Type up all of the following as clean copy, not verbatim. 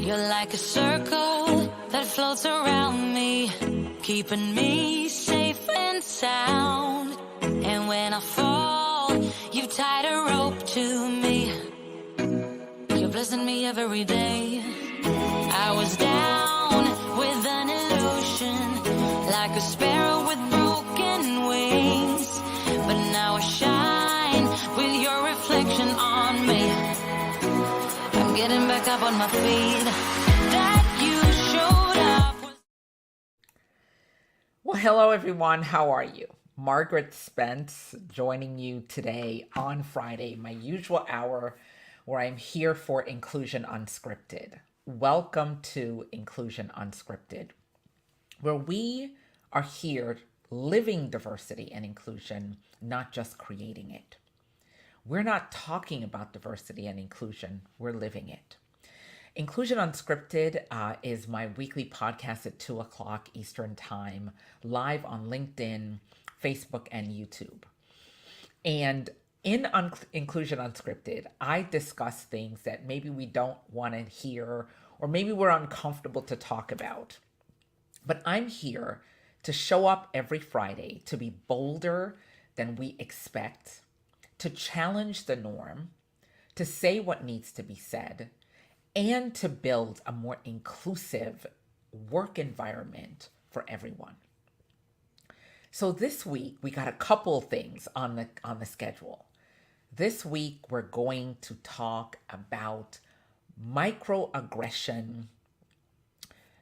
You're like a circle that floats around me, keeping me safe and sound. And when I fall, you tied a rope to me. You're blessing me every day. I was down with an illusion, like a sparrow with broken wings. But now I shine with your reflection on me. I'm getting back up on my feet. That you showed up. Well, hello everyone. How are you? Margaret Spence joining you today on Friday, my usual hour where I'm here for Inclusion Unscripted. Welcome to Inclusion Unscripted, where we are here living diversity and inclusion, not just creating it. We're not talking about diversity and inclusion, we're living it. Inclusion Unscripted is my weekly podcast at 2 o'clock Eastern Time, live on LinkedIn, Facebook, and YouTube. And in Inclusion Unscripted, I discuss things that maybe we don't want to hear or maybe we're uncomfortable to talk about. But I'm here to show up every Friday to be bolder than we expect, to challenge the norm, to say what needs to be said, and to build a more inclusive work environment for everyone. So this week, we got a couple things on the schedule. This week, we're going to talk about microaggression.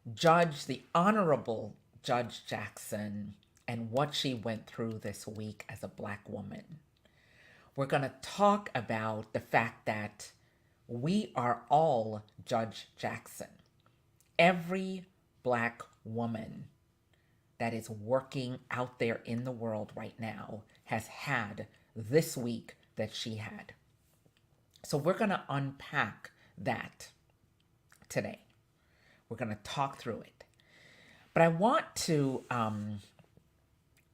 The Honorable Judge Jackson, and what she went through this week as a Black woman. We're going to talk about the fact that we are all Judge Jackson. Every Black woman that is working out there in the world right now has had this week that she had. So we're going to unpack that today. We're going to talk through it. But I want to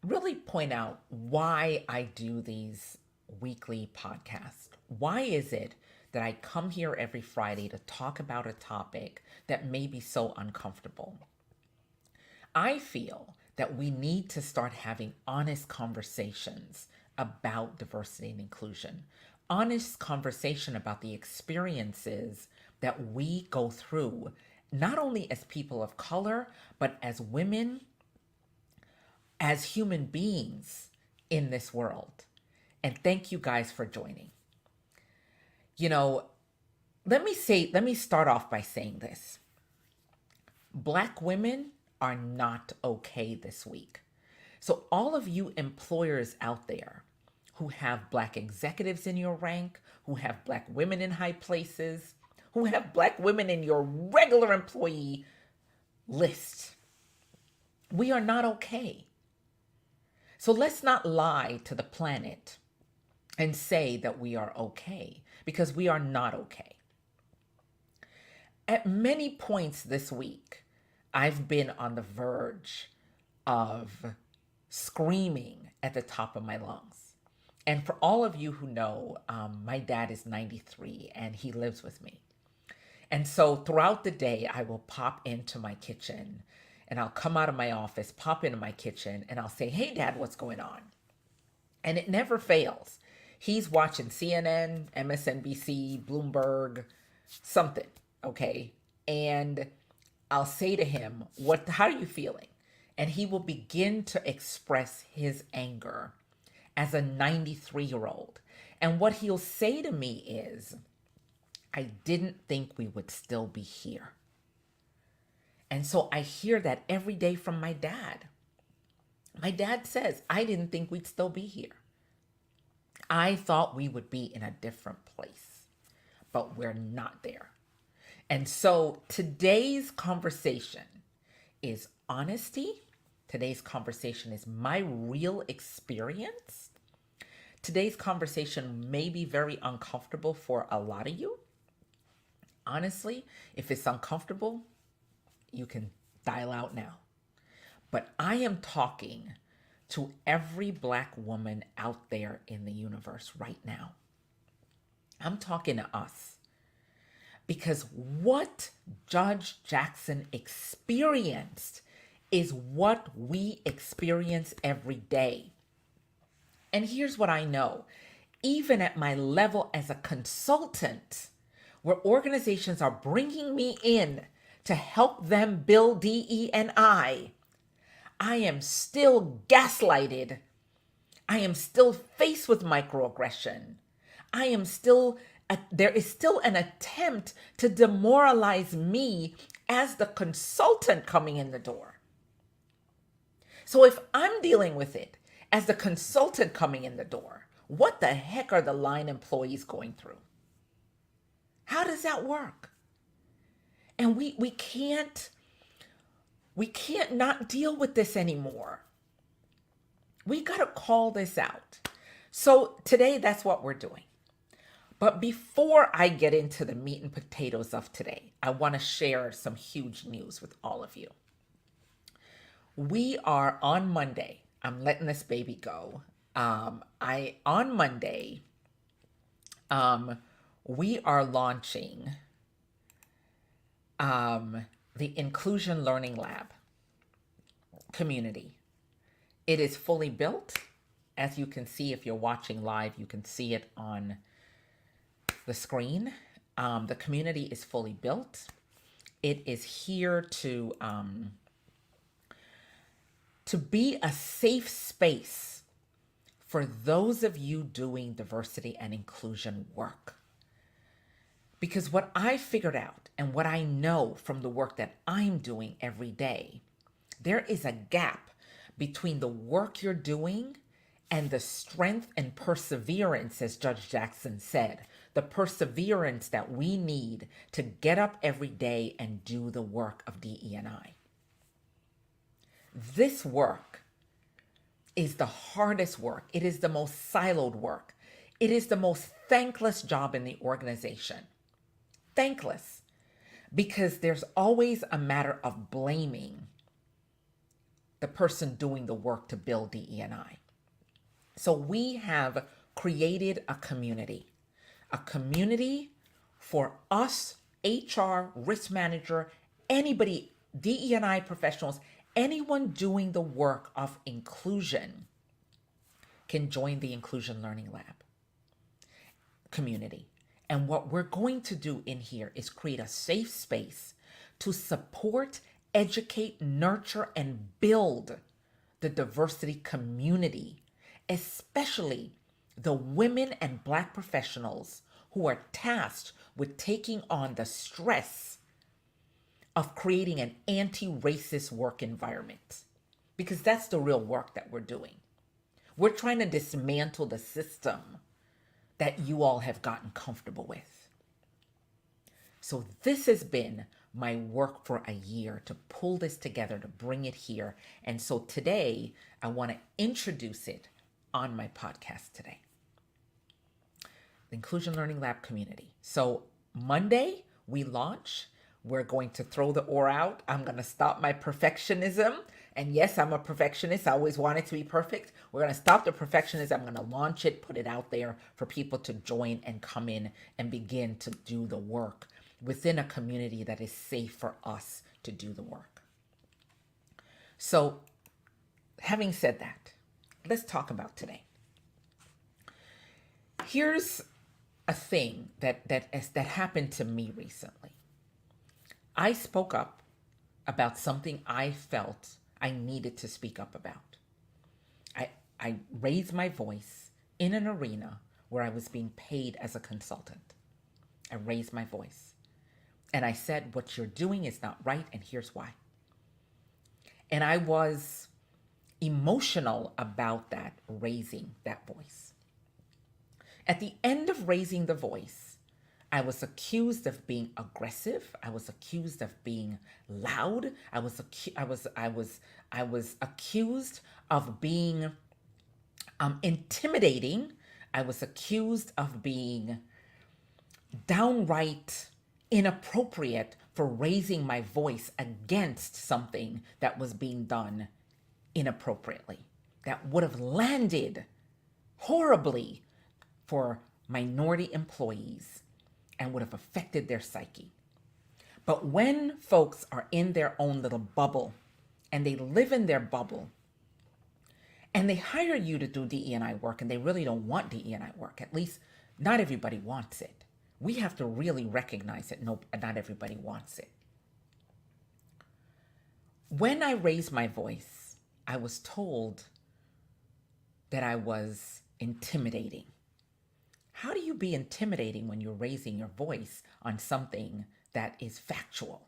really point out why I do these weekly podcasts. Why is it that I come here every Friday to talk about a topic that may be so uncomfortable? I feel that we need to start having honest conversations about diversity and inclusion. Honest conversation about the experiences that we go through, not only as people of color, but as women, as human beings in this world. And thank you guys for joining. You know, let me start off by saying this. Black women are not okay this week. So all of you employers out there who have Black executives in your rank, who have Black women in high places, who have Black women in your regular employee list, we are not okay. So let's not lie to the planet and say that we are okay, because we are not okay. At many points this week, I've been on the verge of screaming at the top of my lungs. And for all of you who know, my dad is 93 and he lives with me. And so throughout the day, I will pop into my kitchen and I'll come out of my office, pop into my kitchen, and I'll say, "Hey, Dad, what's going on?" And it never fails. He's watching CNN, MSNBC, Bloomberg, something, okay? And I'll say to him, how are you feeling? And he will begin to express his anger as a 93-year-old. And what he'll say to me is, "I didn't think we would still be here." And so I hear that every day from my dad. My dad says, "I didn't think we'd still be here. I thought we would be in a different place, but we're not there." And so today's conversation is honesty. Today's conversation is my real experience. Today's conversation may be very uncomfortable for a lot of you. Honestly, if it's uncomfortable, you can dial out now. But I am talking to every Black woman out there in the universe right now. I'm talking to us. because what Judge Jackson experienced is what we experience every day. And here's what I know. Even at my level as a consultant, where organizations are bringing me in to help them build DE&I am still gaslighted. I am still faced with microaggression. There is still an attempt to demoralize me as the consultant coming in the door. So if I'm dealing with it as the consultant coming in the door, what the heck are the line employees going through? How does that work? And we can't not deal with this anymore. We got to call this out. So today, that's what we're doing. But before I get into the meat and potatoes of today, I want to share some huge news with all of you. We are on Monday. I'm letting this baby go. On Monday, we are launching the Inclusion Learning Lab community. It is fully built. As you can see, if you're watching live, you can see it on the screen. The community is fully built. It is here to be a safe space for those of you doing diversity and inclusion work. Because what I figured out and what I know from the work that I'm doing every day, there is a gap between the work you're doing and the strength and perseverance, as Judge Jackson said, the perseverance that we need to get up every day and do the work of DE&I. This work is the hardest work. It is the most siloed work. It is the most thankless job in the organization. Thankless, because there's always a matter of blaming the person doing the work to build DE&I. So we have created a community for us, HR, risk manager, anybody, DE&I professionals, anyone doing the work of inclusion can join the Inclusion Learning Lab community. And what we're going to do in here is create a safe space to support, educate, nurture, and build the diversity community, especially the women and Black professionals who are tasked with taking on the stress of creating an anti-racist work environment. Because that's the real work that we're doing. We're trying to dismantle the system that you all have gotten comfortable with. So this has been my work for a year to pull this together, to bring it here. And so today, I want to introduce it on my podcast today. The Inclusion Learning Lab community. So Monday, we launch. We're going to throw the oar out. I'm going to stop my perfectionism. And yes, I'm a perfectionist. I always want it to be perfect. We're going to stop the perfectionism. I'm going to launch it, put it out there for people to join and come in and begin to do the work within a community that is safe for us to do the work. So having said that, let's talk about today. Here's a thing that happened to me recently. I spoke up about something I felt I needed to speak up about. I raised my voice in an arena where I was being paid as a consultant. I raised my voice. And I said, what you're doing is not right, and here's why. And I was emotional about that, raising that voice. At the end of raising the voice, I was accused of being aggressive. I was accused of being loud. I was accused of being intimidating. I was accused of being downright inappropriate for raising my voice against something that was being done inappropriately, that would have landed horribly for minority employees and would have affected their psyche. But when folks are in their own little bubble and they live in their bubble and they hire you to do DE&I work and they really don't want DE&I work, at least not everybody wants it. We have to really recognize that not everybody wants it. When I raised my voice, I was told that I was intimidating. How do you be intimidating when you're raising your voice on something that is factual?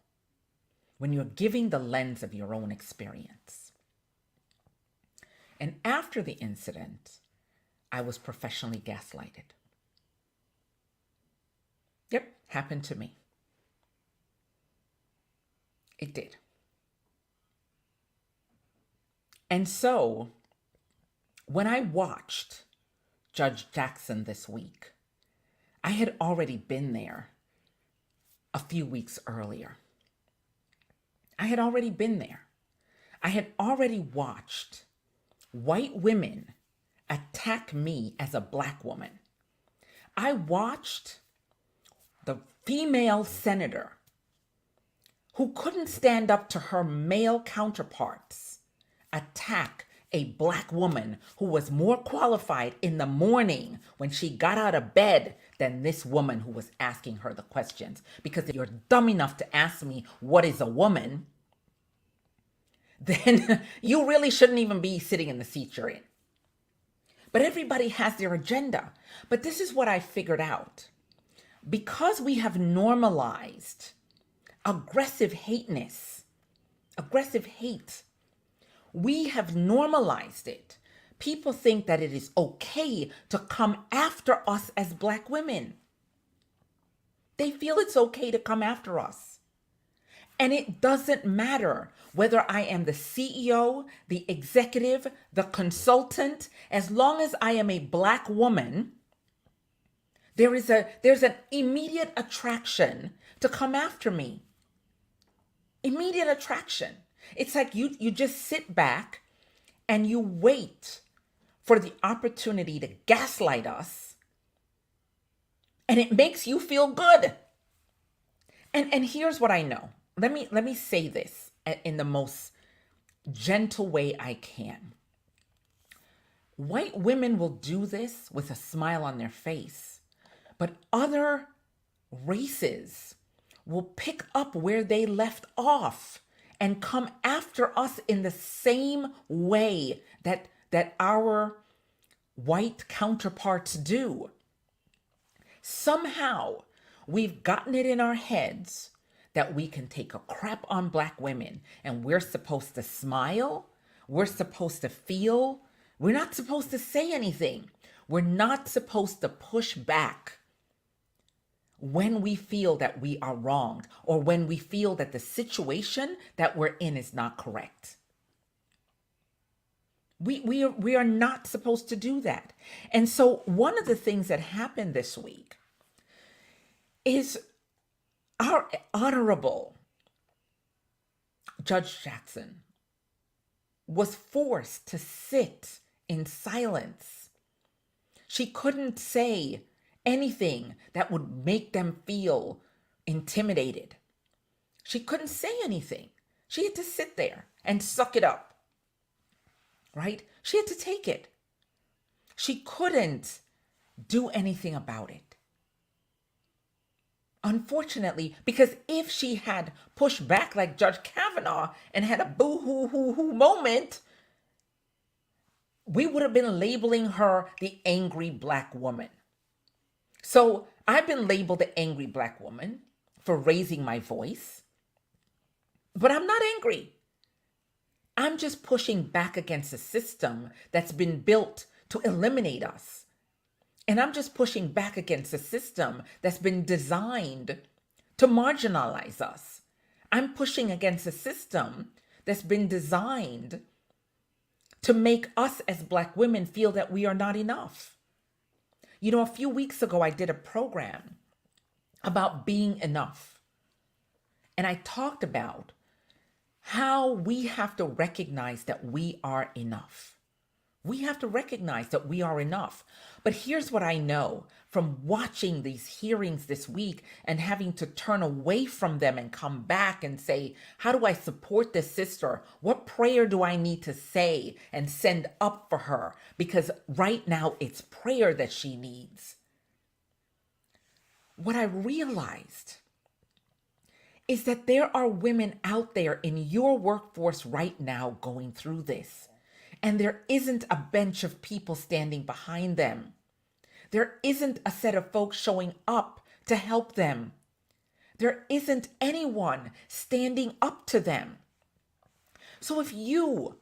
When you're giving the lens of your own experience? And after the incident, I was professionally gaslighted. Yep, happened to me. It did. And so, when I watched Judge Jackson this week, I had already been there a few weeks earlier. I had already been there. I had already watched white women attack me as a Black woman. I watched the female senator who couldn't stand up to her male counterparts attack a Black woman who was more qualified in the morning when she got out of bed than this woman who was asking her the questions. Because if you're dumb enough to ask me what is a woman, then you really shouldn't even be sitting in the seat you're in. But everybody has their agenda. But this is what I figured out. Because we have normalized aggressive hate, we have normalized it. People think that it is okay to come after us as Black women. They feel it's okay to come after us. And it doesn't matter whether I am the CEO, the executive, the consultant, as long as I am a Black woman, there's an immediate attraction to come after me. Immediate attraction. It's like you just sit back and you wait for the opportunity to gaslight us, and it makes you feel good. And here's what I know. Let me say this in the most gentle way I can. White women will do this with a smile on their face, but other races will pick up where they left off and come after us in the same way that our white counterparts do. Somehow, we've gotten it in our heads that we can take a crap on Black women and we're supposed to smile, we're supposed to feel, we're not supposed to say anything. We're not supposed to push back when we feel that we are wronged or when we feel that the situation that we're in is not correct. We are not supposed to do that. And so one of the things that happened this week is our honorable Judge Jackson was forced to sit in silence. She couldn't say anything that would make them feel intimidated. She couldn't say anything. She had to sit there and suck it up. Right? She had to take it. She couldn't do anything about it. Unfortunately, because if she had pushed back like Judge Kavanaugh and had a boo-hoo-hoo-hoo moment, we would have been labeling her the angry Black woman. So I've been labeled the angry Black woman for raising my voice, but I'm not angry. I'm just pushing back against a system that's been built to eliminate us. And I'm just pushing back against a system that's been designed to marginalize us. I'm pushing against a system that's been designed to make us as Black women feel that we are not enough. You know, a few weeks ago, I did a program about being enough. And I talked about how we have to recognize that we are enough. We have to recognize that we are enough. But here's what I know from watching these hearings this week and having to turn away from them and come back and say, how do I support this sister? What prayer do I need to say and send up for her? Because right now it's prayer that she needs. What I realized is that there are women out there in your workforce right now going through this. And there isn't a bench of people standing behind them. There isn't a set of folks showing up to help them. There isn't anyone standing up to them. So if you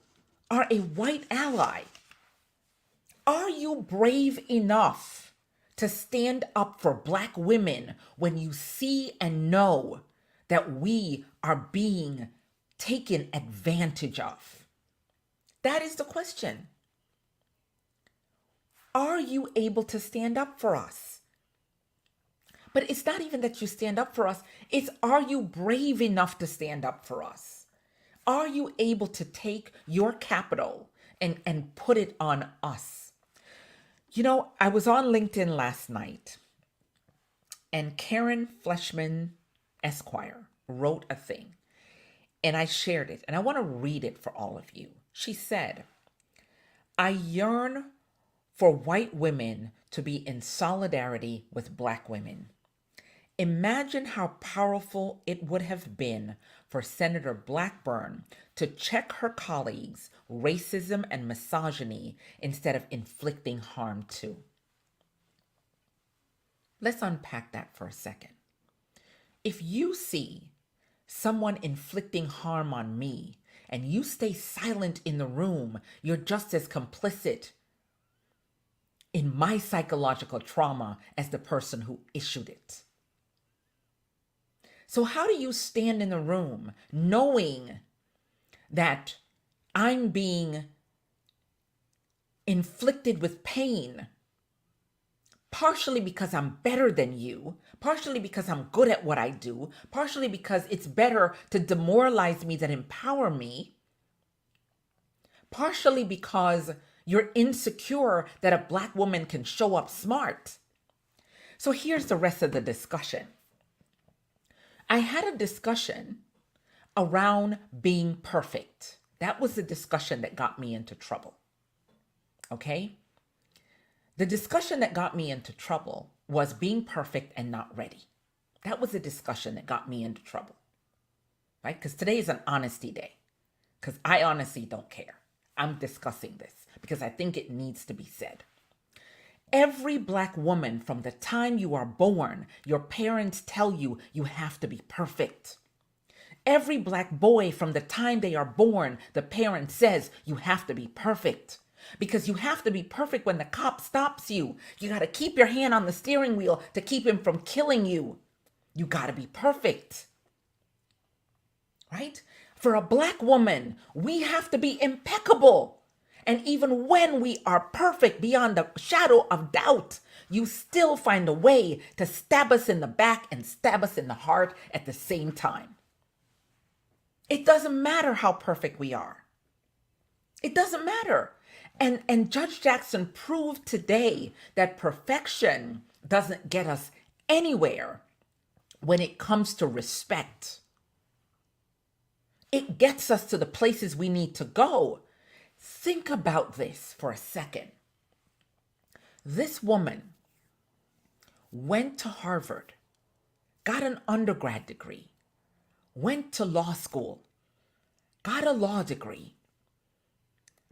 are a white ally, are you brave enough to stand up for Black women when you see and know that we are being taken advantage of? That is the question. Are you able to stand up for us? But it's not even that you stand up for us. It's, are you brave enough to stand up for us? Are you able to take your capital and put it on us? You know, I was on LinkedIn last night and Karen Fleshman Esquire wrote a thing and I shared it and I want to read it for all of you. She said, I yearn for white women to be in solidarity with Black women. Imagine how powerful it would have been for Senator Blackburn to check her colleagues' racism and misogyny instead of inflicting harm too. Let's unpack that for a second. If you see someone inflicting harm on me, and you stay silent in the room, you're just as complicit in my psychological trauma as the person who issued it. So how do you stand in the room knowing that I'm being inflicted with pain, partially because I'm better than you, partially because I'm good at what I do, partially because it's better to demoralize me than empower me, partially because you're insecure that a Black woman can show up smart? So here's the rest of the discussion. I had a discussion around being perfect. That was the discussion that got me into trouble. Okay? The discussion that got me into trouble was being perfect and not ready. That was the discussion that got me into trouble, right? Because today is an honesty day, because I honestly don't care. I'm discussing this because I think it needs to be said. Every Black woman, from the time you are born, your parents tell you you have to be perfect. Every Black boy, from the time they are born, the parent says you have to be perfect. Because you have to be perfect when the cop stops you. You got to keep your hand on the steering wheel to keep him from killing you. You got to be perfect. Right? For a Black woman, we have to be impeccable. And even when we are perfect beyond a shadow of doubt, you still find a way to stab us in the back and stab us in the heart at the same time. It doesn't matter how perfect we are. It doesn't matter. And Judge Jackson proved today that perfection doesn't get us anywhere when it comes to respect. It gets us to the places we need to go. Think about this for a second. This woman went to Harvard, got an undergrad degree, went to law school, got a law degree.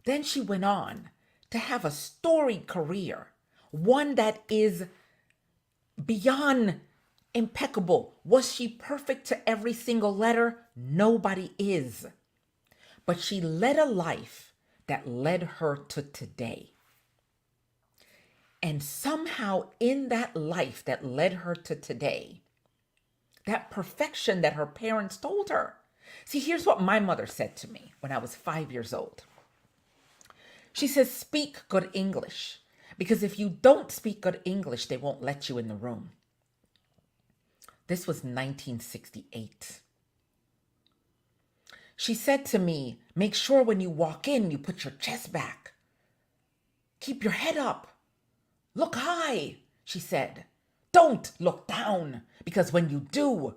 Then she went on to have a storied career, one that is beyond impeccable. Was she perfect to every single letter? Nobody is. But she led a life that led her to today. And somehow in that life that led her to today, that perfection that her parents told her. See, here's what my mother said to me when I was 5 years old. She says, speak good English, because if you don't speak good English, they won't let you in the room. This was 1968. She said to me, make sure when you walk in, you put your chest back. Keep your head up. Look high, she said. Don't look down, because when you do,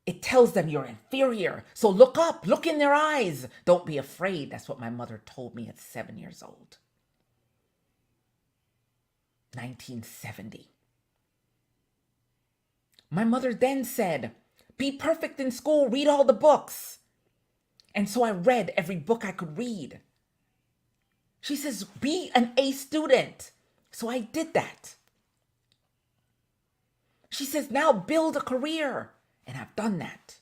it tells them you're inferior. So look up, look in their eyes. Don't be afraid. That's what my mother told me at 7 years old. 1970. My mother then said, be perfect in school, read all the books. And so I read every book I could read. She says, be an A student. So I did that. She says, now build a career. And I've done that.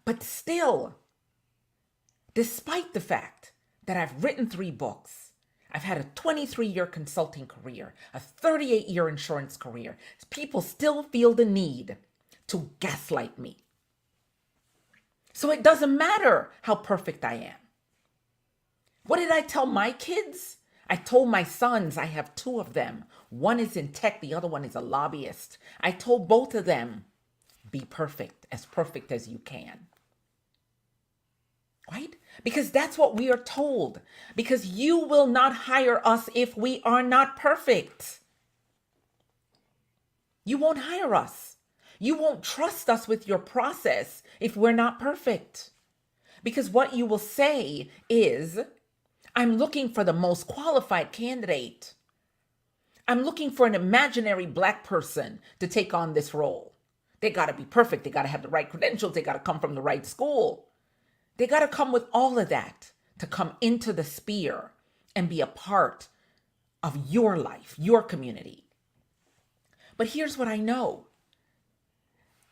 But still, despite the fact that I've written 3 books, I've had a 23-year consulting career, a 38-year insurance career, people still feel the need to gaslight me. So it doesn't matter how perfect I am. What did I tell my kids? I told my sons, I have 2 of them. One is in tech, the other one is a lobbyist. I told both of them, be perfect as you can. Right? Because that's what we are told. Because you will not hire us if we are not perfect. You won't hire us. You won't trust us with your process if we're not perfect. Because what you will say is, I'm looking for the most qualified candidate. I'm looking for an imaginary Black person to take on this role. They got to be perfect. They got to have the right credentials. They got to come from the right school. They got to come with all of that to come into the sphere and be a part of your life, your community. But here's what I know.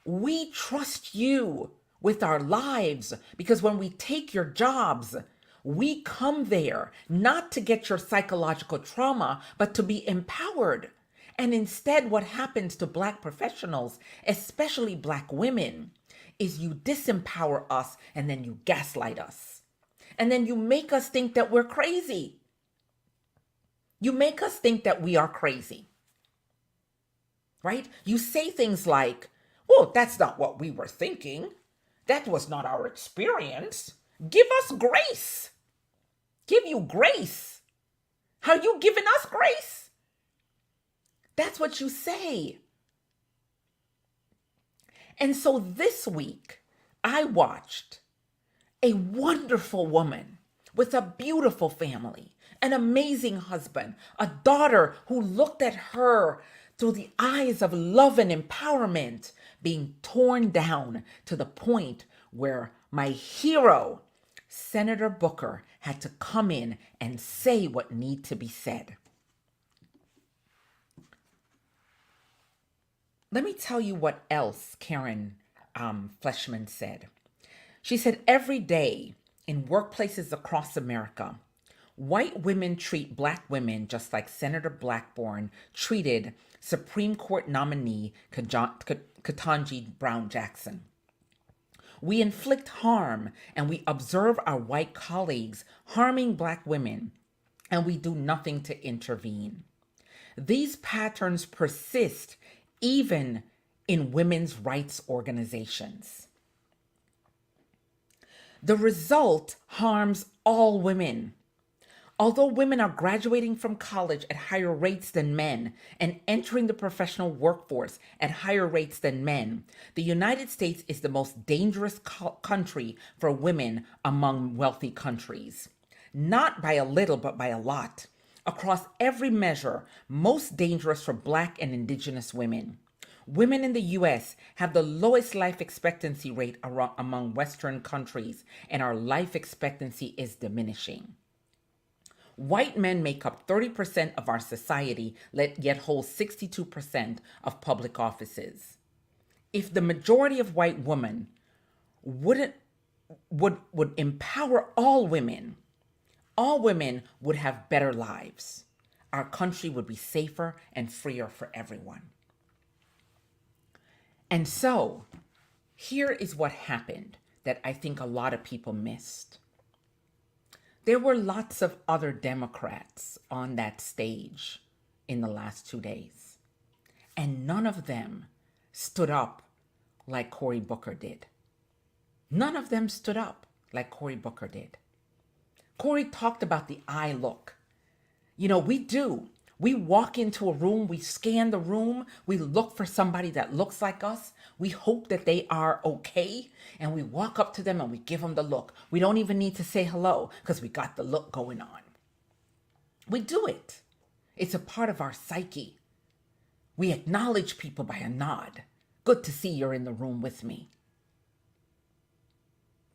We trust you with our lives because when we take your jobs, we come there not to get your psychological trauma, but to be empowered. And instead, what happens to Black professionals, especially Black women, is you disempower us and then you gaslight us. And then you make us think that we're crazy. You make us think that we are crazy. Right? You say things like, well, that's not what we were thinking. That was not our experience. Give us grace. Give you grace. Are you giving us grace? That's what you say. And so this week, I watched a wonderful woman with a beautiful family, an amazing husband, a daughter who looked at her through the eyes of love and empowerment, being torn down to the point where my hero, Senator Booker, had to come in and say what needed to be said. Let me tell you what else Karen Fleshman said. She said, every day in workplaces across America, white women treat Black women just like Senator Blackburn treated Supreme Court nominee Ketanji Brown Jackson. We inflict harm and we observe our white colleagues harming Black women, and we do nothing to intervene. These patterns persist even in women's rights organizations. The result harms all women. Although women are graduating from college at higher rates than men and entering the professional workforce at higher rates than men, the United States is the most dangerous country for women among wealthy countries. Not by a little, but by a lot. Across every measure, most dangerous for Black and Indigenous women. Women in the U.S. have the lowest life expectancy rate among Western countries, and our life expectancy is diminishing. White men make up 30% of our society, yet hold 62% of public offices. If the majority of white women would empower all women would have better lives. Our country would be safer and freer for everyone. And so, here is what happened that I think a lot of people missed. There were lots of other Democrats on that stage in the last 2 days, and none of them stood up like Cory Booker did. None of them stood up like Cory Booker did. Cory talked about the eye look. We do. We walk into a room, we scan the room, we look for somebody that looks like us. We hope that they are okay. And we walk up to them and we give them the look. We don't even need to say hello because we got the look going on. We do it. It's a part of our psyche. We acknowledge people by a nod. Good to see you're in the room with me.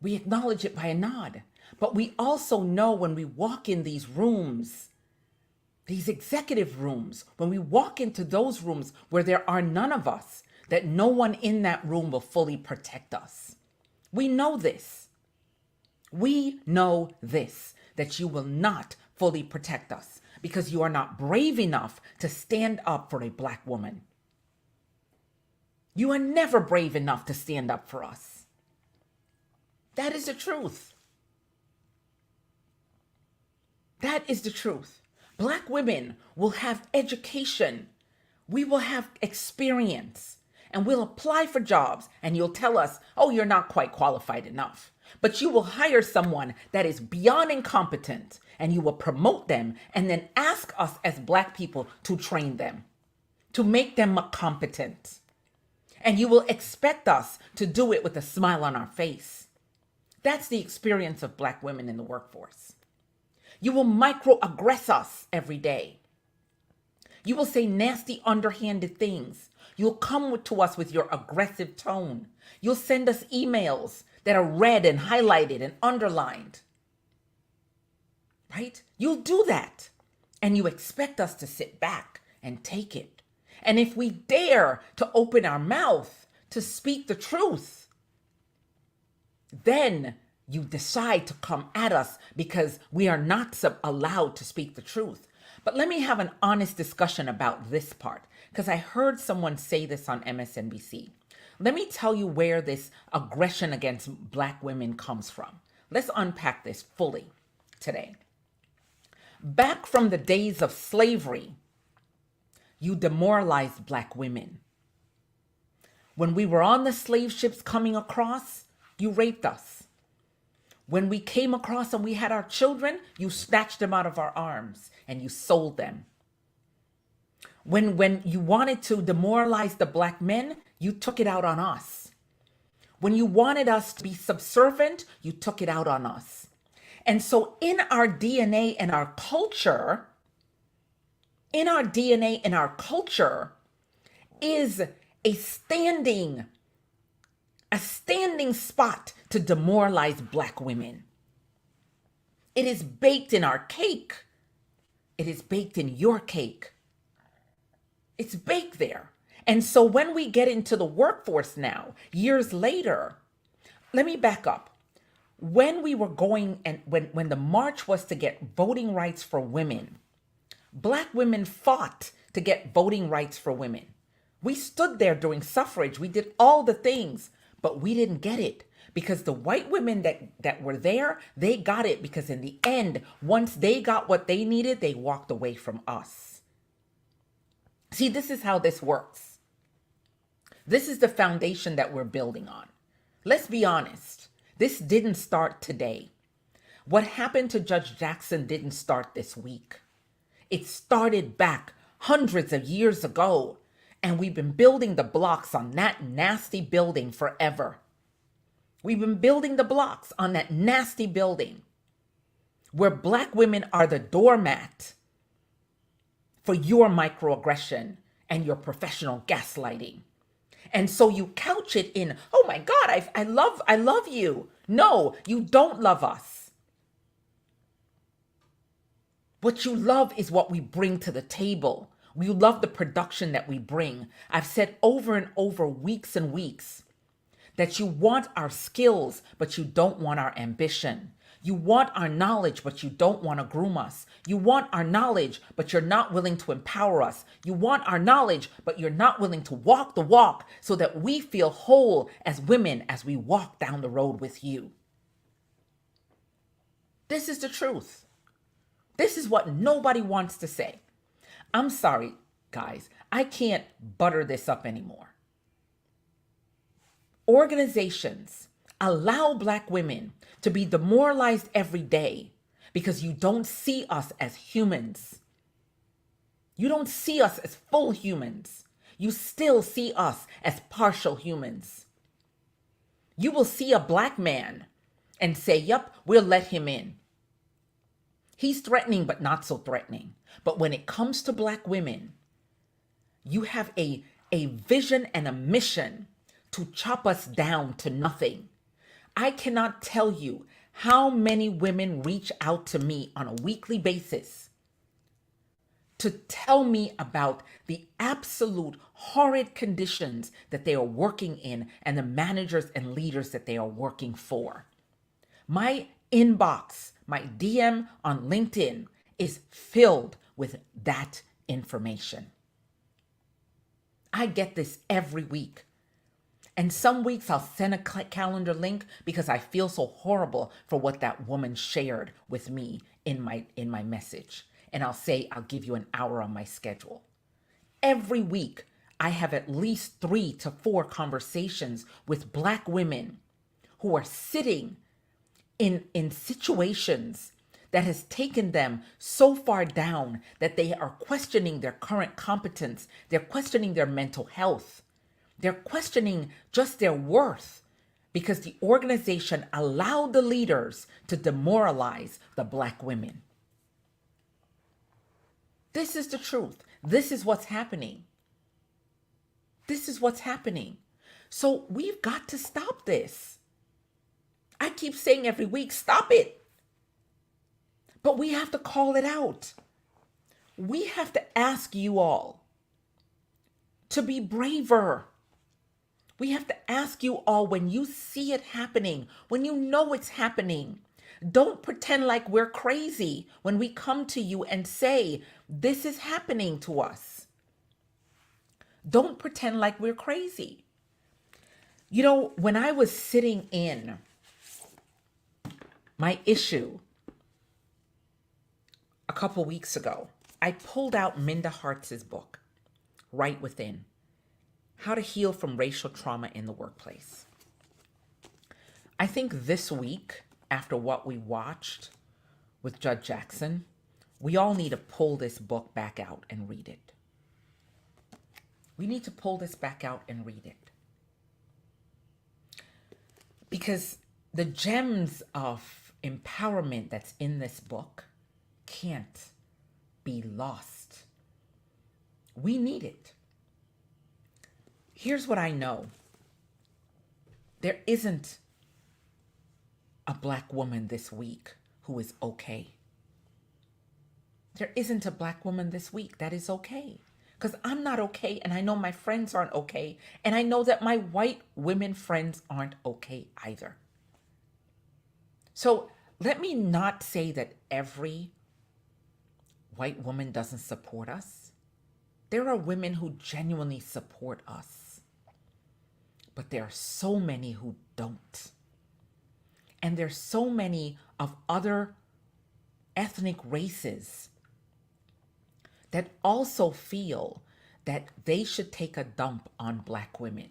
We acknowledge it by a nod. But we also know when we walk in these rooms, these executive rooms, when we walk into those rooms where there are none of us, that no one in that room will fully protect us. We know this. We know this, that you will not fully protect us because you are not brave enough to stand up for a Black woman. You are never brave enough to stand up for us. That is the truth. That is the truth. Black women will have education. We will have experience. And we'll apply for jobs. And you'll tell us, oh, you're not quite qualified enough. But you will hire someone that is beyond incompetent. And you will promote them. And then ask us as Black people to train them. To make them competent. And you will expect us to do it with a smile on our face. That's the experience of Black women in the workforce. You will microaggress us every day. You will say nasty, underhanded things. You'll come to us with your aggressive tone. You'll send us emails that are read and highlighted and underlined. Right? You'll do that. And you expect us to sit back and take it. And if we dare to open our mouth to speak the truth, then you decide to come at us because we are not allowed to speak the truth. But let me have an honest discussion about this part, because I heard someone say this on MSNBC. Let me tell you where this aggression against Black women comes from. Let's unpack this fully today. Back from the days of slavery, you demoralized Black women. When we were on the slave ships coming across, you raped us. When we came across and we had our children, you snatched them out of our arms and you sold them. When you wanted to demoralize the Black men, you took it out on us. When you wanted us to be subservient, you took it out on us. And so in our DNA and our culture, is a standing spot to demoralize Black women. It is baked in our cake. It is baked in your cake. It's baked there. And so when we get into the workforce now, years later, let me back up. When we were going and when the march was to get voting rights for women, Black women fought to get voting rights for women. We stood there during suffrage. We did all the things, but we didn't get it because the white women that were there, they got it because in the end, once they got what they needed, they walked away from us. See, this is how this works. This is the foundation that we're building on. Let's be honest. This didn't start today. What happened to Judge Jackson didn't start this week. It started back hundreds of years ago, and we've been building the blocks on that nasty building forever. We've been building the blocks on that nasty building where Black women are the doormat for your microaggression and your professional gaslighting. And so you couch it in, oh my God, I love you. No, you don't love us. What you love is what we bring to the table. You love the production that we bring. I've said over and over, weeks and weeks, that you want our skills, but you don't want our ambition. You want our knowledge, but you don't want to groom us. You want our knowledge, but you're not willing to empower us. You want our knowledge, but you're not willing to walk the walk so that we feel whole as women as we walk down the road with you. This is the truth. This is what nobody wants to say. I'm sorry, guys. I can't butter this up anymore. Organizations allow Black women to be demoralized every day because you don't see us as humans. You don't see us as full humans. You still see us as partial humans. You will see a black man and say, yep, we'll let him in. He's threatening, but not so threatening. But when it comes to black women, you have a vision and a mission to chop us down to nothing. I cannot tell you how many women reach out to me on a weekly basis to tell me about the absolute horrid conditions that they are working in and the managers and leaders that they are working for. My inbox, my DM on LinkedIn is filled with that information. I get this every week. And some weeks I'll send a calendar link because I feel so horrible for what that woman shared with me in my message. And I'll say, I'll give you an hour on my schedule. Every week, I have at least 3 to 4 conversations with black women who are sitting in situations that has taken them so far down that they are questioning their current competence. They're questioning their mental health. They're questioning just their worth because the organization allowed the leaders to demoralize the black women. This is the truth. This is what's happening. This is what's happening. So we've got to stop this. I keep saying every week, stop it. But we have to call it out. We have to ask you all to be braver. We have to ask you all, when you see it happening, when you know it's happening, don't pretend like we're crazy when we come to you and say, this is happening to us. Don't pretend like we're crazy. You know, when I was sitting in my issue a couple weeks ago, I pulled out Minda Harts' book, Right Within, How to Heal from Racial Trauma in the Workplace. I think this week, after what we watched with Judge Jackson, we all need to pull this book back out and read it. We need to pull this back out and read it. Because the gems of empowerment that's in this book can't be lost. We need it. Here's what I know. There isn't a black woman this week who is okay. There isn't a black woman this week that is okay. Because I'm not okay, and I know my friends aren't okay, and I know that my white women friends aren't okay either. So let me not say that every white woman doesn't support us. There are women who genuinely support us, but there are so many who don't. And there's so many of other ethnic races that also feel that they should take a dump on black women.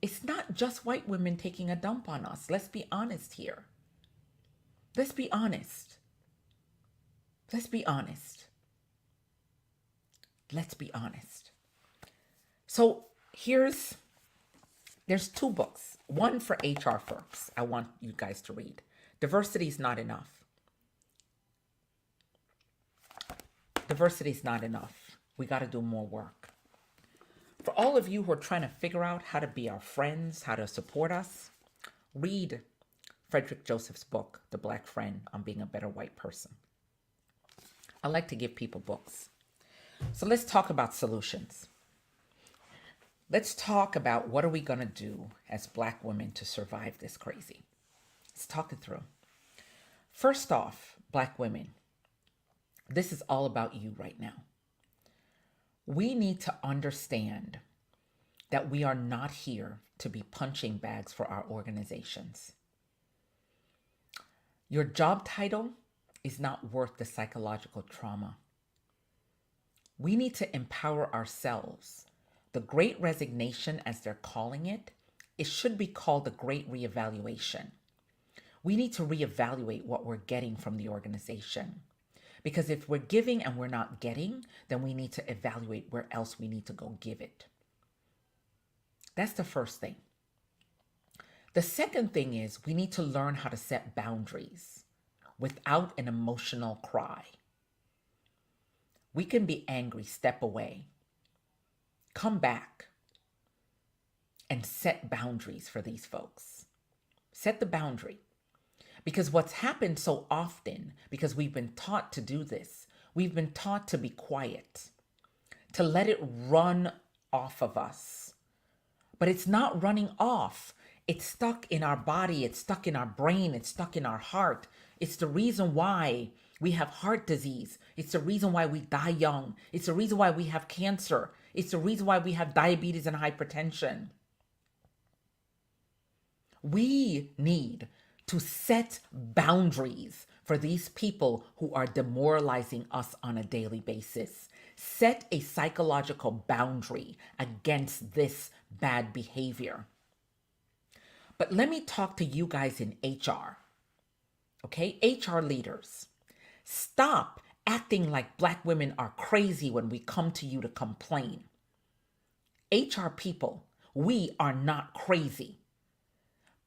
It's not just white women taking a dump on us. Let's be honest here. Let's be honest. Let's be honest. Let's be honest. So there's 2 books. One for HR firms I want you guys to read. Diversity is not enough. Diversity is not enough. We got to do more work. For all of you who are trying to figure out how to be our friends, how to support us, read Frederick Joseph's book, The Black Friend on Being a Better White Person. I like to give people books. So let's talk about solutions. Let's talk about what are we going to do as black women to survive this crazy. Let's talk it through. First off, black women, this is all about you right now. We need to understand that we are not here to be punching bags for our organizations. Your job title is not worth the psychological trauma. We need to empower ourselves. The Great Resignation, as they're calling it, it should be called the Great Reevaluation. We need to reevaluate what we're getting from the organization, Because if we're giving and we're not getting, then we need to evaluate where else we need to go give it. That's the first thing. The second thing is we need to learn how to set boundaries without an emotional cry. We can be angry, step away, come back, and set boundaries for these folks. Set the boundary. Because what's happened so often, because we've been taught to do this, we've been taught to be quiet, to let it run off of us. But it's not running off. It's stuck in our body. It's stuck in our brain. It's stuck in our heart. It's the reason why we have heart disease. It's the reason why we die young. It's the reason why we have cancer. It's the reason why we have diabetes and hypertension. We need to set boundaries for these people who are demoralizing us on a daily basis. Set a psychological boundary against this bad behavior. But let me talk to you guys in HR. Okay, HR leaders. Stop acting like Black women are crazy when we come to you to complain. HR people, we are not crazy.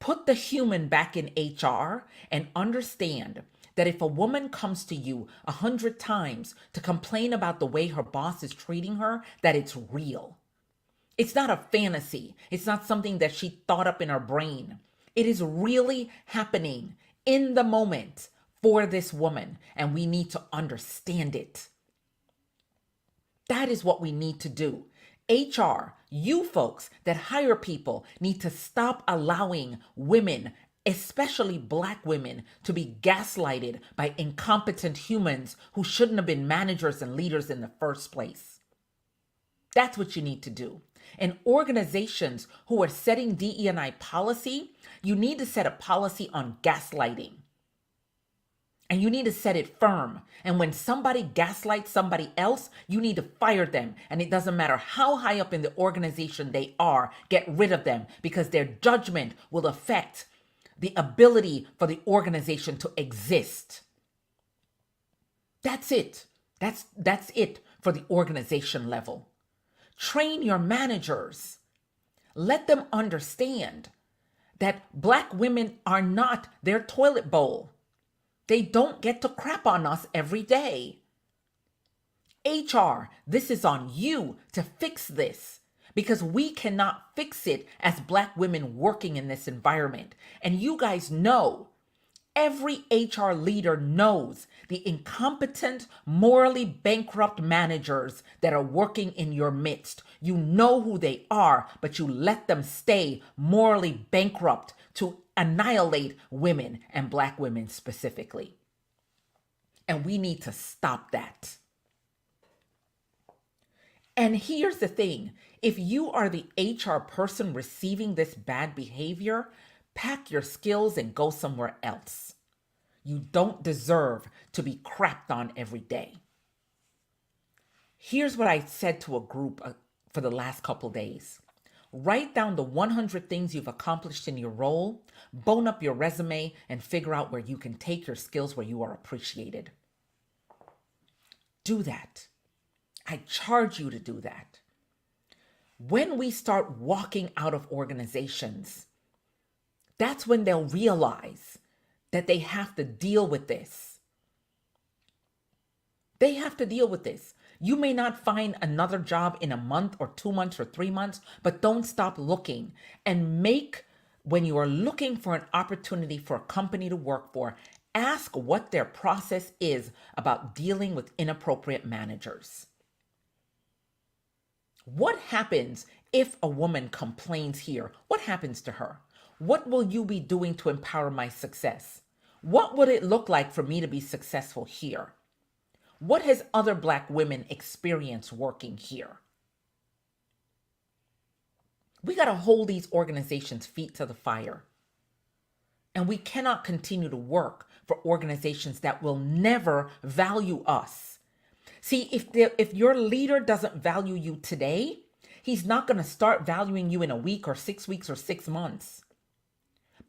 Put the human back in HR and understand that if a woman comes to you 100 times to complain about the way her boss is treating her, that it's real. It's not a fantasy. It's not something that she thought up in her brain. It is really happening in the moment for this woman, and we need to understand it. That is what we need to do. HR, you folks that hire people need to stop allowing women, especially Black women, to be gaslighted by incompetent humans who shouldn't have been managers and leaders in the first place. That's what you need to do. And organizations who are setting DE&I policy, you need to set a policy on gaslighting. And you need to set it firm. And when somebody gaslights somebody else, you need to fire them. And it doesn't matter how high up in the organization they are, get rid of them, because their judgment will affect the ability for the organization to exist. That's it. That's it for the organization level. Train your managers. Let them understand that Black women are not their toilet bowl. They don't get to crap on us every day. HR, this is on you to fix this, because we cannot fix it as Black women working in this environment. And you guys know, every HR leader knows the incompetent, morally bankrupt managers that are working in your midst. You know who they are, but you let them stay morally bankrupt to annihilate women and Black women specifically. And we need to stop that. And here's the thing. If you are the HR person receiving this bad behavior, pack your skills and go somewhere else. You don't deserve to be crapped on every day. Here's what I said to a group for the last couple days. Write down the 100 things you've accomplished in your role, bone up your resume, and figure out where you can take your skills where you are appreciated. Do that. I charge you to do that. When we start walking out of organizations, that's when they'll realize that they have to deal with this. They have to deal with this. You may not find another job in a month or 2 months or 3 months, but don't stop looking. And when you are looking for an opportunity for a company to work for, ask what their process is about dealing with inappropriate managers. What happens if a woman complains here? What happens to her? What will you be doing to empower my success? What would it look like for me to be successful here? What has other Black women experienced working here? We got to hold these organizations' feet to the fire. And we cannot continue to work for organizations that will never value us. See, if your leader doesn't value you today, he's not going to start valuing you in a week or 6 weeks or 6 months.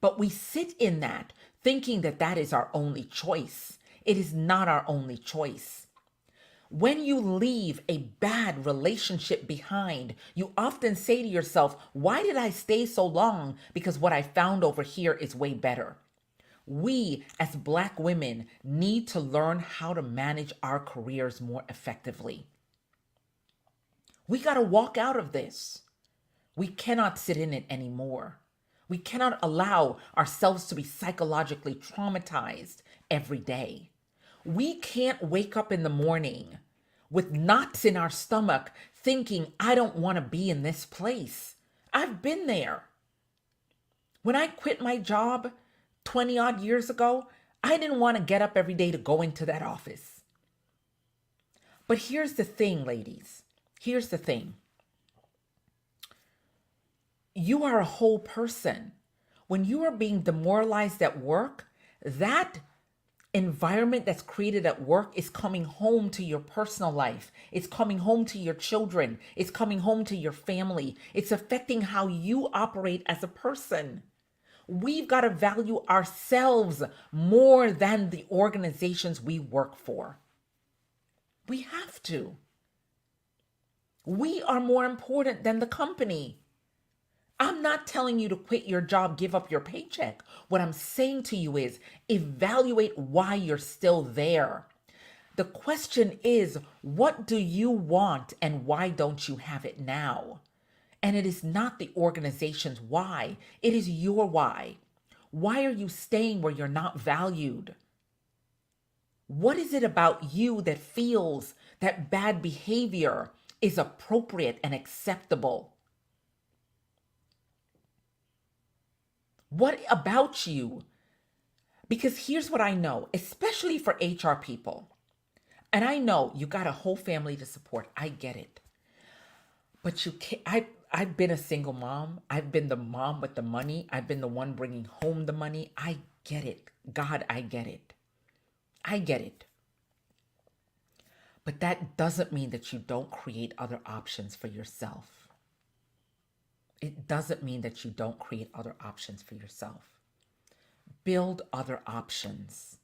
But we sit in that thinking that that is our only choice. It is not our only choice. When you leave a bad relationship behind, you often say to yourself, why did I stay so long? Because what I found over here is way better. We, as Black women, need to learn how to manage our careers more effectively. We got to walk out of this. We cannot sit in it anymore. We cannot allow ourselves to be psychologically traumatized every day. We can't wake up in the morning with knots in our stomach thinking, I don't want to be in this place. I've been there. When I quit my job 20 odd years ago, I didn't want to get up every day to go into that office. But here's the thing, ladies. Here's the thing. You are a whole person. When you are being demoralized at work, that environment that's created at work is coming home to your personal life. It's coming home to your children. It's coming home to your family. It's affecting how you operate as a person. We've got to value ourselves more than the organizations we work for. We have to. We are more important than the company. I'm not telling you to quit your job, give up your paycheck. What I'm saying to you is evaluate why you're still there. The question is, what do you want and why don't you have it now? And it is not the organization's why, it is your why. Why are you staying where you're not valued? What is it about you that feels that bad behavior is appropriate and acceptable? What about you? Because here's what I know, especially for HR people. And I know you got a whole family to support. I get it. But you can't, I've been a single mom. I've been the mom with the money. I've been the one bringing home the money. I get it. God, I get it. I get it. But that doesn't mean that you don't create other options for yourself. It doesn't mean that you don't create other options for yourself. Build other options.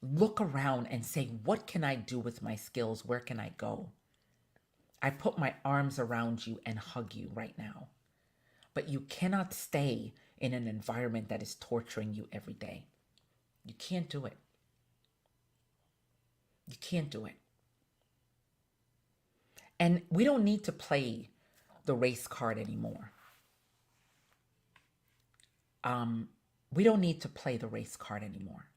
Look around and say, what can I do with my skills? Where can I go? I put my arms around you and hug you right now. But you cannot stay in an environment that is torturing you every day. You can't do it. You can't do it. And we don't need to play the race card anymore. We don't need to play the race card anymore.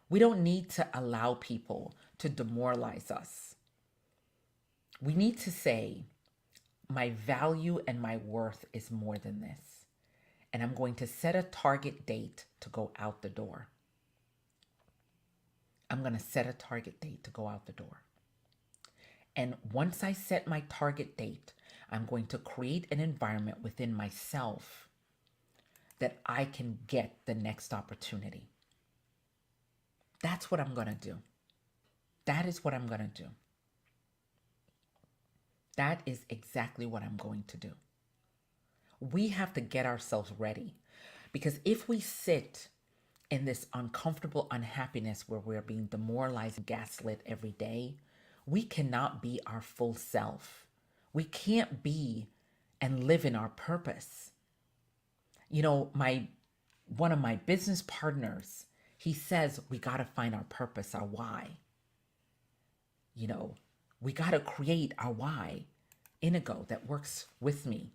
We don't need to allow people to demoralize us. We need to say, my value and my worth is more than this. And I'm going to set a target date to go out the door. I'm going to set a target date to go out the door. And once I set my target date, I'm going to create an environment within myself that I can get the next opportunity. That's what I'm going to do. That is what I'm going to do. That is exactly what I'm going to do. We have to get ourselves ready, because if we sit in this uncomfortable unhappiness where we're being demoralized and gaslit every day, we cannot be our full self. We can't be and live in our purpose. You know, one of my business partners, he says we got to find our purpose, our why. You know, we got to create our why. Inigo, that works with me,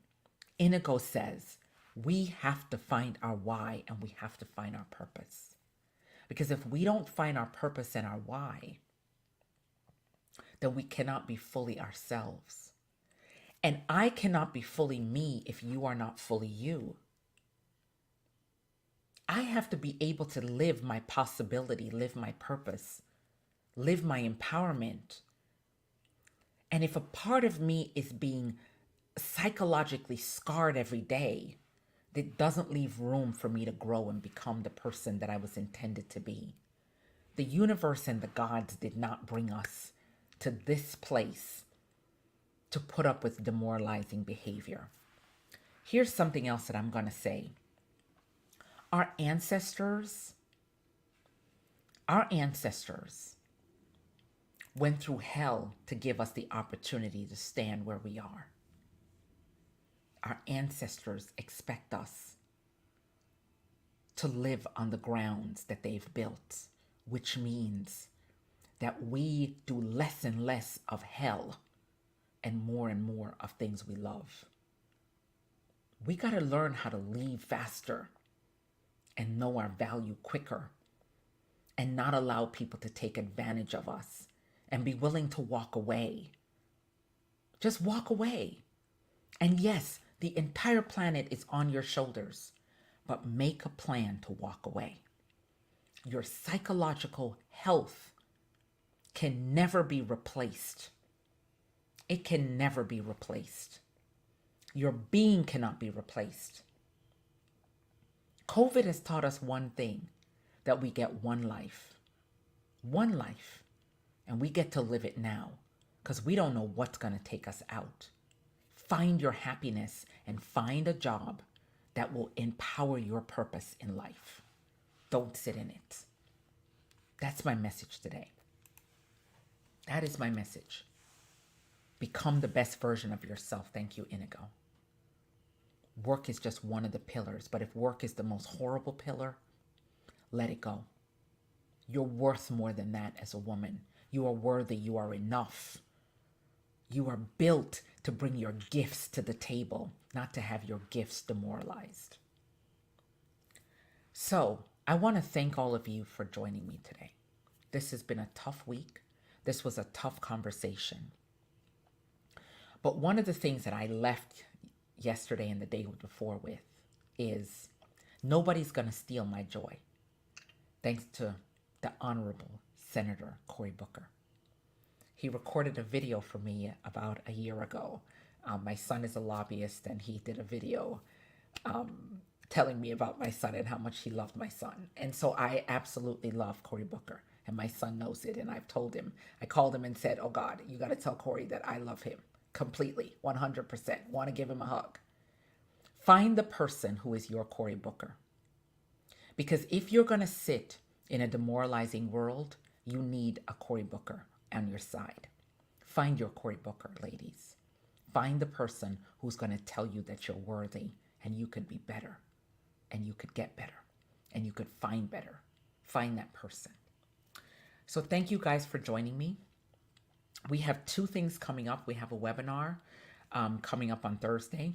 Inigo says we have to find our why and we have to find our purpose. Because if we don't find our purpose and our why, then we cannot be fully ourselves. And I cannot be fully me if you are not fully you. I have to be able to live my possibility, live my purpose, live my empowerment. And if a part of me is being psychologically scarred every day, that doesn't leave room for me to grow and become the person that I was intended to be. The universe and the gods did not bring us to this place to put up with demoralizing behavior. Here's something else that I'm going to say. Our ancestors Our ancestors went through hell to give us the opportunity to stand where we are. Our ancestors expect us to live on the grounds that they've built, which means that we do less and less of hell and more of things we love. We got to learn how to leave faster and know our value quicker and not allow people to take advantage of us and be willing to walk away. Just walk away. And yes, the entire planet is on your shoulders, but make a plan to walk away. Your psychological health can never be replaced. It can never be replaced. Your being cannot be replaced. COVID has taught us one thing, that we get one life, and we get to live it now because we don't know what's going to take us out. Find your happiness and find a job that will empower your purpose in life. Don't sit in it. That's my message today. That is my message. Become the best version of yourself. Thank you, Inigo. Work is just one of the pillars, but if work is the most horrible pillar, let it go. You're worth more than that as a woman. You are worthy. You are enough. You are built to bring your gifts to the table, not to have your gifts demoralized. So I want to thank all of you for joining me today. This has been a tough week. This was a tough conversation. But one of the things that I left yesterday and the day before with is nobody's going to steal my joy. Thanks to the Honorable Senator Cory Booker. He recorded a video for me about a year ago. My son is a lobbyist, and he did a video telling me about my son and how much he loved my son. And so I absolutely love Cory Booker, and my son knows it. And I've told him, I called him and said, oh God, you got to tell Cory that I love him completely, 100%. Want to give him a hug. Find the person who is your Cory Booker. Because if you're going to sit in a demoralizing world, you need a Cory Booker on your side. Find your Cory Booker, ladies. Find the person who's going to tell you that you're worthy and you could be better and you could get better and you could find better. Find that person. So thank you guys for joining me. We have two things coming up. We have a webinar coming up on Thursday.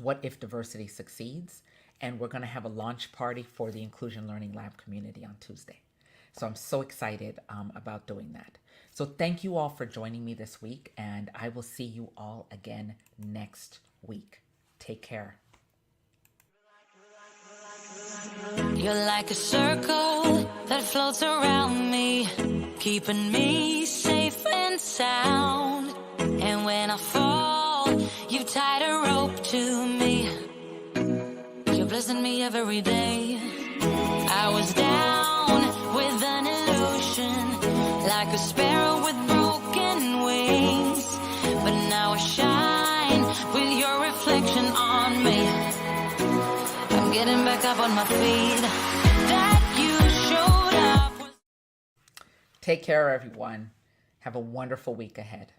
What if diversity succeeds? And we're going to have a launch party for the Inclusion Learning Lab community on Tuesday. So I'm so excited about doing that. So thank you all for joining me this week, and I will see you all again next week. Take care. You're like a circle that floats around me, keeping me safe and sound. And when I fall, you tied a rope to me. You're blessing me every day. I was down with an illusion, like a sparrow with broken wings. But now I shine with your reflection on me. I'm getting back up on my feet. That you showed up. Take care, everyone. Have a wonderful week ahead.